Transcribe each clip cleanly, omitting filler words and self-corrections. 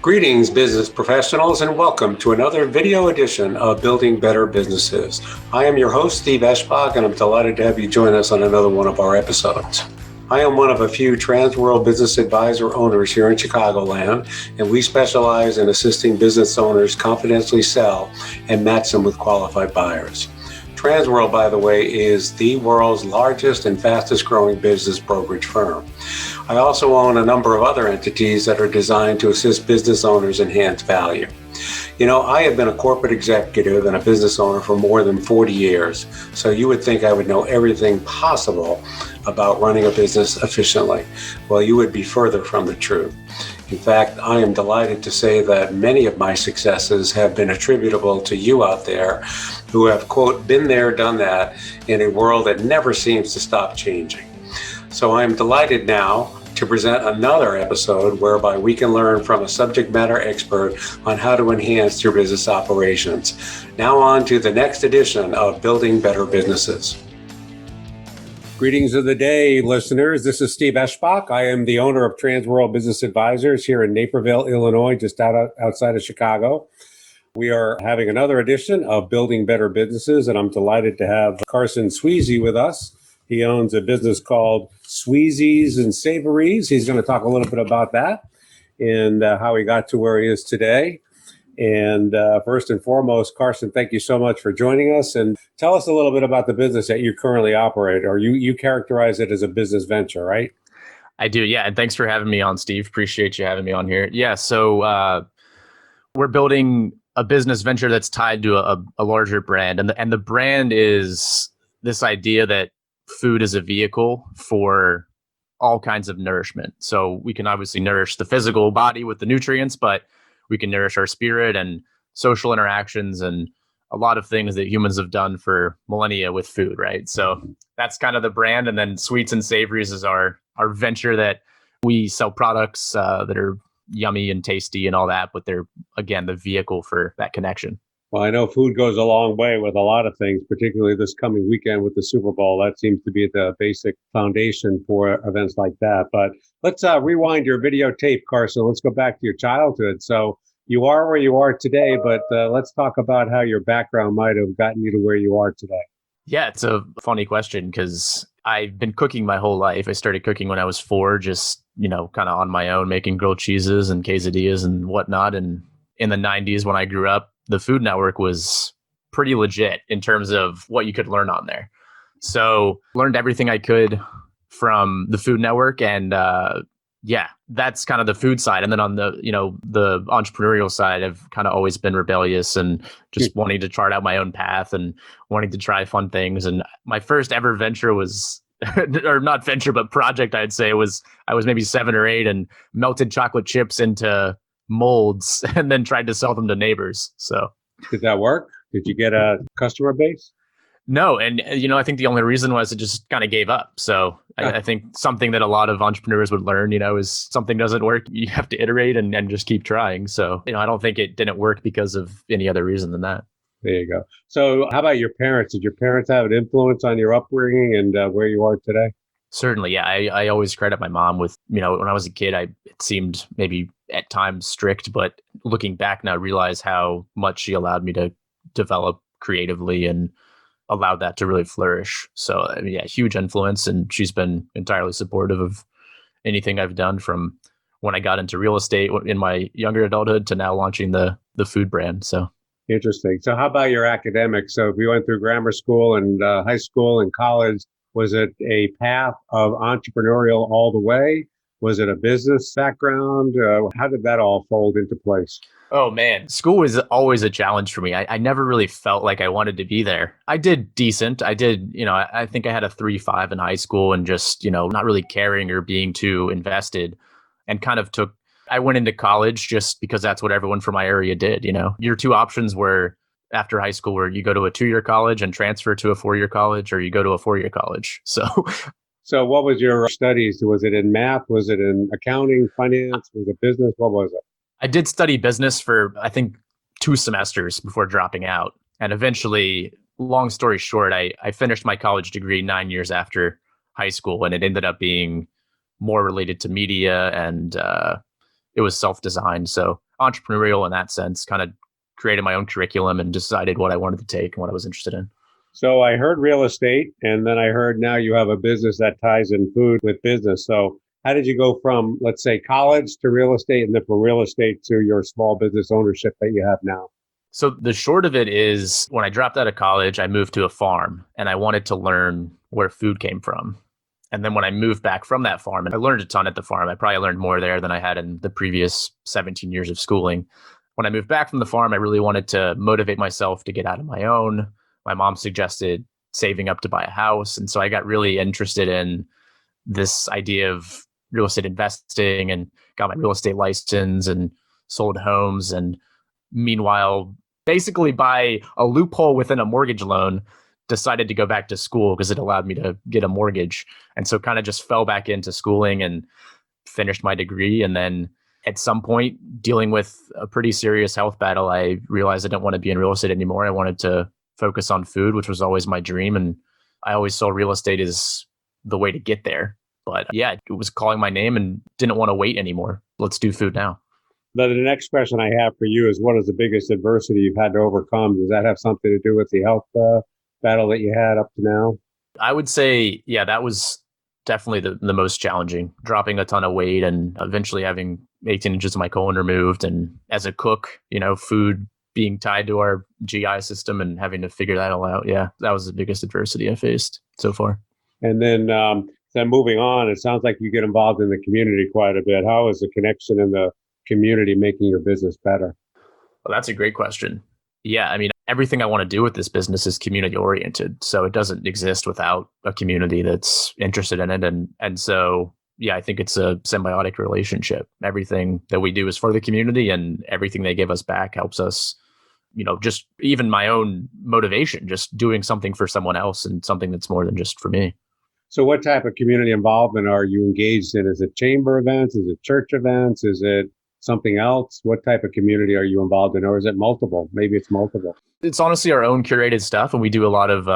Greetings, business professionals, and welcome to another video edition of Building Better Businesses. I am your host, Steve Eschbach, and I'm delighted to have you join us on another one of our episodes. I am one of a few Transworld Business Advisor owners here in Chicagoland, and we specialize in assisting business owners confidently sell and match them with qualified buyers. Transworld, by the way, is the world's largest and fastest growing business brokerage firm. I also own a number of other entities that are designed to assist business owners enhance value. You know, I have been a corporate executive and a business owner for more than 40 years, so you would think I would know everything possible about running a business efficiently. Well, you would be further from the truth. In fact, I am delighted to say that many of my successes have been attributable to you out there who have, quote, been there, done that in a world that never seems to stop changing. So I am delighted now to present another episode whereby we can learn from a subject matter expert on how to enhance your business operations. Now on to the next edition of Building Better Businesses. Greetings of the day, listeners. This is Steve Eschbach. I am the owner of Transworld Business Advisors here in Naperville, Illinois, just outside of Chicago. We are having another edition of Building Better Businesses, and I'm delighted to have Carson Sweezy with us. He owns a business called Sweezy's and Savories. He's going to talk a little bit about that and how he got to where he is today. And first and foremost, Carson, thank you so much for joining us. And tell us a little bit about the business that you currently operate, or you characterize it as a business venture, right? I do, yeah. And thanks for having me on, Steve. Appreciate you having me on here. Yeah, so we're building a business venture that's tied to a larger brand. And the brand is this idea that food is a vehicle for all kinds of nourishment. So we can obviously nourish the physical body with the nutrients, but we can nourish our spirit and social interactions and a lot of things that humans have done for millennia with food, right? So that's kind of the brand. And then Sweets and Savories is our venture that we sell products that are yummy and tasty and all that, but they're, again, the vehicle for that connection. Well, I know food goes a long way with a lot of things, particularly this coming weekend with the Super Bowl. That seems to be the basic foundation for events like that. But let's rewind your videotape, Carson. Let's go back to your childhood. So you are where you are today, but let's talk about how your background might have gotten you to where you are today. Yeah, it's a funny question because I've been cooking my whole life. I started cooking when I was 4, just, kind of on my own, making grilled cheeses and quesadillas and whatnot. And in the 90s, when I grew up, the Food Network was pretty legit in terms of what you could learn on there. So learned everything I could from the Food Network. And that's kind of the food side. And then on the, the entrepreneurial side, I've kind of always been rebellious and just wanting to chart out my own path and wanting to try fun things. And my first ever venture was, or not venture, but project, I'd say, I was maybe 7 or 8 and melted chocolate chips into molds and then tried to sell them to neighbors. So did that work? Did you get a customer base? No. And, I think the only reason was it just kind of gave up. So I think something that a lot of entrepreneurs would learn, is something doesn't work, you have to iterate and just keep trying. So, I don't think it didn't work because of any other reason than that. There you go. So how about your parents? Did your parents have an influence on your upbringing and where you are today? Certainly. Yeah. I always credit my mom with, when I was a kid, it seemed maybe at times strict, but looking back now, I realize how much she allowed me to develop creatively and allowed that to really flourish. So, huge influence. And she's been entirely supportive of anything I've done from when I got into real estate in my younger adulthood to now launching the food brand. So interesting. So how about your academics? So if you went through grammar school and high school and college, was it a path of entrepreneurial all the way? Was it a business background? How did that all fold into place? Oh, man. School was always a challenge for me. I never really felt like I wanted to be there. I did decent. I did, I think I had a 3.5 in high school and just, not really caring or being too invested and kind of I went into college just because that's what everyone from my area did. Your two options were after high school where you go to a 2-year college and transfer to a 4-year college, or you go to a 4-year college. So what was your studies? Was it in math? Was it in accounting, finance? Was it business? What was it? I did study business for, I think, 2 semesters before dropping out. And eventually, long story short, I finished my college degree 9 years after high school, and it ended up being more related to media and it was self-designed. So entrepreneurial in that sense, kind of created my own curriculum and decided what I wanted to take and what I was interested in. So I heard real estate, and then I heard now you have a business that ties in food with business. So how did you go from, let's say, college to real estate, and then from real estate to your small business ownership that you have now? So the short of it is, when I dropped out of college, I moved to a farm and I wanted to learn where food came from. And then when I moved back from that farm, and I learned a ton at the farm, I probably learned more there than I had in the previous 17 years of schooling. When I moved back from the farm, I really wanted to motivate myself to get out on my own. My mom suggested saving up to buy a house. And so I got really interested in this idea of real estate investing and got my real estate license and sold homes. And meanwhile, basically by a loophole within a mortgage loan, decided to go back to school because it allowed me to get a mortgage. And so kind of just fell back into schooling and finished my degree. And then at some point, dealing with a pretty serious health battle, I realized I didn't want to be in real estate anymore. I wanted to focus on food, which was always my dream. And I always saw real estate as the way to get there. But yeah, it was calling my name and didn't want to wait anymore. Let's do food now. The next question I have for you is, what is the biggest adversity you've had to overcome? Does that have something to do with the health battle that you had up to now? I would say, yeah, that was definitely the most challenging, dropping a ton of weight and eventually having 18 inches of my colon removed. And as a cook, food being tied to our GI system and having to figure that all out. Yeah, that was the biggest adversity I faced so far. And then moving on, it sounds like you get involved in the community quite a bit. How is the connection in the community making your business better? Well, that's a great question. Yeah, I mean, everything I want to do with this business is community oriented. So it doesn't exist without a community that's interested in it. And so, yeah, I think it's a symbiotic relationship. Everything that we do is for the community, and everything they give us back helps us, just even my own motivation, just doing something for someone else and something that's more than just for me. So what type of community involvement are you engaged in? Is it chamber events? Is it church events? Is it something else? What type of community are you involved in? Or is it multiple? Maybe it's multiple. It's honestly our own curated stuff. And we do a lot of,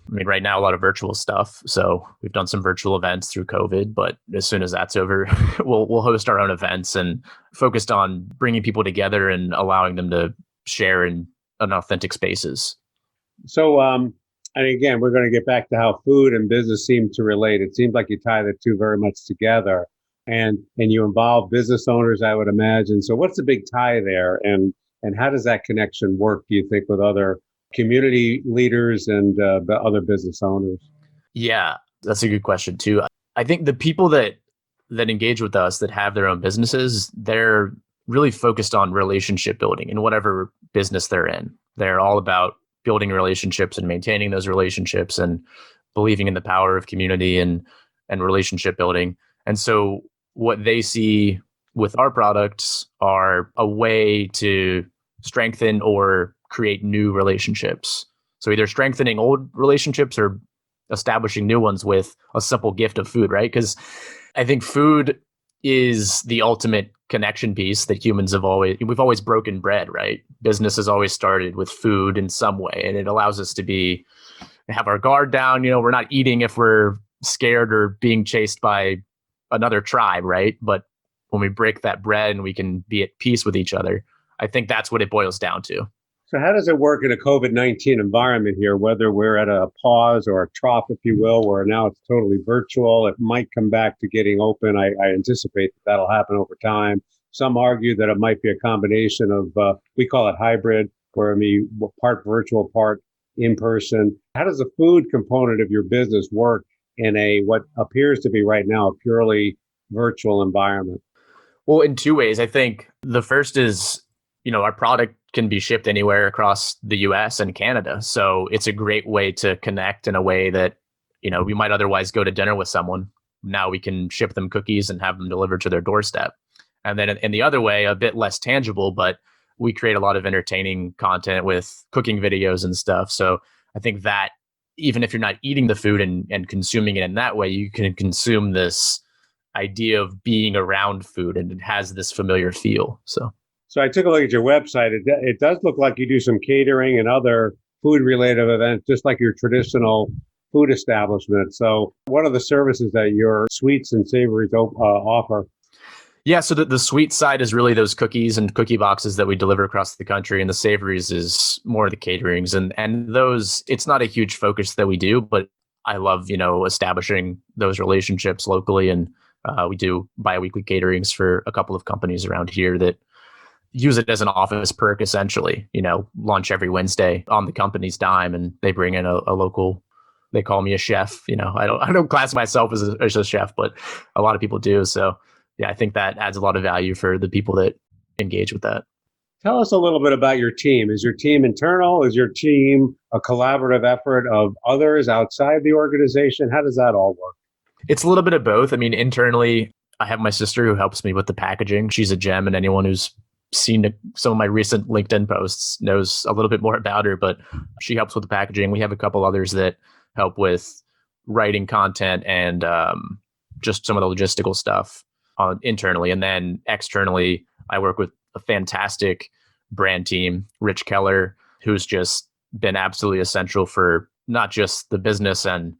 right now, a lot of virtual stuff. So we've done some virtual events through COVID, but as soon as that's over, we'll host our own events and focused on bringing people together and allowing them to share in authentic spaces. So, and again, we're going to get back to how food and business seem to relate. It seems like you tie the two very much together, and you involve business owners, I would imagine. So what's the big tie there? And how does that connection work, do you think, with other community leaders and the other business owners? Yeah, that's a good question too. I think the people that engage with us, that have their own businesses, they're really focused on relationship building in whatever business they're in. They're all about building relationships and maintaining those relationships and believing in the power of community and relationship building. And so what they see with our products are a way to strengthen or create new relationships. So either strengthening old relationships or establishing new ones with a simple gift of food, right? Because I think food is the ultimate connection piece that humans we've always broken bread, right? Business has always started with food in some way, and it allows us to have our guard down. We're not eating if we're scared or being chased by another tribe, right? But when we break that bread and we can be at peace with each other, I think that's what it boils down to. So how does it work in a COVID-19 environment here, whether we're at a pause or a trough, if you will, where now it's totally virtual? It might come back to getting open. I anticipate that'll happen over time. Some argue that it might be a combination of, we call it hybrid, where part virtual, part in person. How does the food component of your business work in what appears to be right now a purely virtual environment? Well, in two ways. I think the first is, our product can be shipped anywhere across the US and Canada. So it's a great way to connect in a way that, we might otherwise go to dinner with someone. Now we can ship them cookies and have them delivered to their doorstep. And then in the other way, a bit less tangible, but we create a lot of entertaining content with cooking videos and stuff. So I think that even if you're not eating the food and consuming it in that way, you can consume this idea of being around food, and it has this familiar feel. So I took a look at your website. It does look like you do some catering and other food-related events, just like your traditional food establishment. So what are the services that your sweets and savories offer? Yeah, so the sweet side is really those cookies and cookie boxes that we deliver across the country, and the savories is more the caterings. And those, it's not a huge focus that we do, but I love, establishing those relationships locally. And we do bi-weekly caterings for a couple of companies around here that use it as an office perk, essentially, lunch every Wednesday on the company's dime, and they bring in a local. They call me a chef. I don't class myself as a chef, but a lot of people do. So yeah, I think that adds a lot of value for the people that engage with that. Tell us a little bit about your team. Is your team internal? Is your team a collaborative effort of others outside the organization? How does that all work? It's a little bit of both. I mean, internally, I have my sister who helps me with the packaging. She's a gem, and anyone who's seen some of my recent LinkedIn posts knows a little bit more about her, but she helps with the packaging. We have a couple others that help with writing content and just some of the logistical stuff internally. And then externally, I work with a fantastic brand team, Rich Keller, who's just been absolutely essential for not just the business and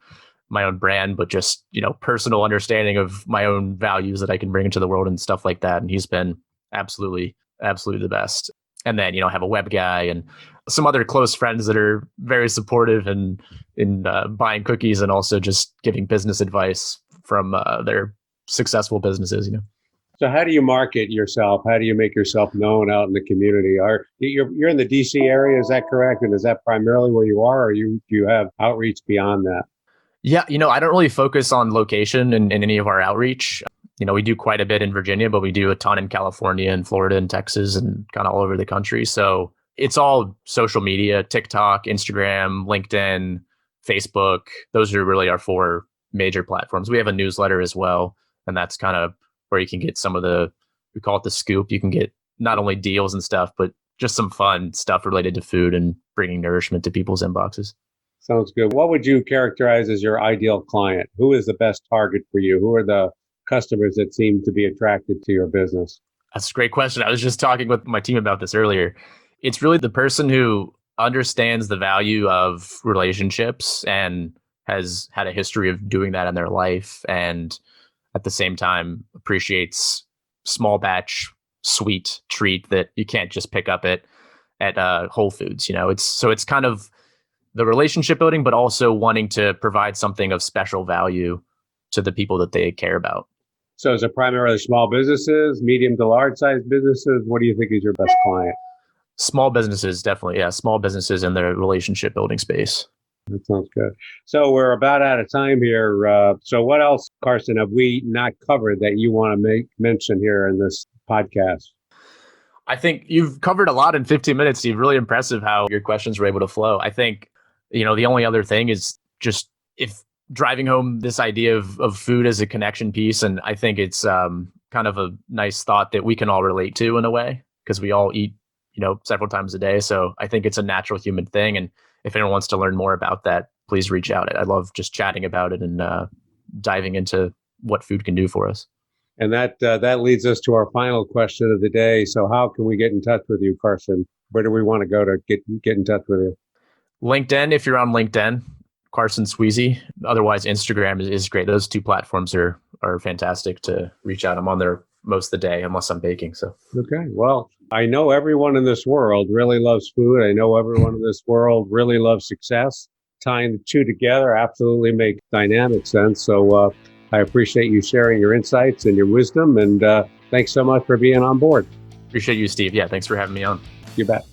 my own brand, but just, personal understanding of my own values that I can bring into the world and stuff like that. And he's been absolutely the best. And then, I have a web guy and some other close friends that are very supportive and in buying cookies and also just giving business advice from their successful businesses. So how do you market yourself? How do you make yourself known out in the community? You're in the DC area, is that correct? And is that primarily where you are, or do you have outreach beyond that? Yeah, I don't really focus on location in any of our outreach. We do quite a bit in Virginia, but we do a ton in California and Florida and Texas and kind of all over the country. So it's all social media, TikTok, Instagram, LinkedIn, Facebook. Those are really our four major platforms. We have a newsletter as well, and that's kind of where you can get some of we call it the scoop. You can get not only deals and stuff, but just some fun stuff related to food and bringing nourishment to people's inboxes. Sounds good. What would you characterize as your ideal client? Who is the best target for you? Who are the customers that seem to be attracted to your business? That's a great question. I was just talking with my team about this earlier. It's really the person who understands the value of relationships and has had a history of doing that in their life, and at the same time appreciates small batch sweet treat that you can't just pick up at Whole Foods. It's kind of the relationship building, but also wanting to provide something of special value to the people that they care about. So is it primarily small businesses, medium to large size businesses? What do you think is your best client? Small businesses, definitely. Yeah, small businesses in the relationship building space. That sounds good. So we're about out of time here. So what else, Carson, have we not covered that you want to mention here in this podcast? I think you've covered a lot in 15 minutes, Steve. Really impressive how your questions were able to flow. I think, the only other thing is just if driving home this idea of food as a connection piece. And I think it's kind of a nice thought that we can all relate to in a way, because we all eat, several times a day. So I think it's a natural human thing. And if anyone wants to learn more about that, please reach out. I love just chatting about it and diving into what food can do for us. And that leads us to our final question of the day. So how can we get in touch with you, Carson? Where do we want to go to get in touch with you? LinkedIn, if you're on LinkedIn, Carson Sweezy. Otherwise, Instagram is great. Those two platforms are fantastic to reach out. I'm on there most of the day, unless I'm baking. So okay. Well, I know everyone in this world really loves food. I know everyone in this world really loves success. Tying the two together absolutely makes dynamic sense. So I appreciate you sharing your insights and your wisdom. And thanks so much for being on board. Appreciate you, Steve. Yeah, thanks for having me on. You bet.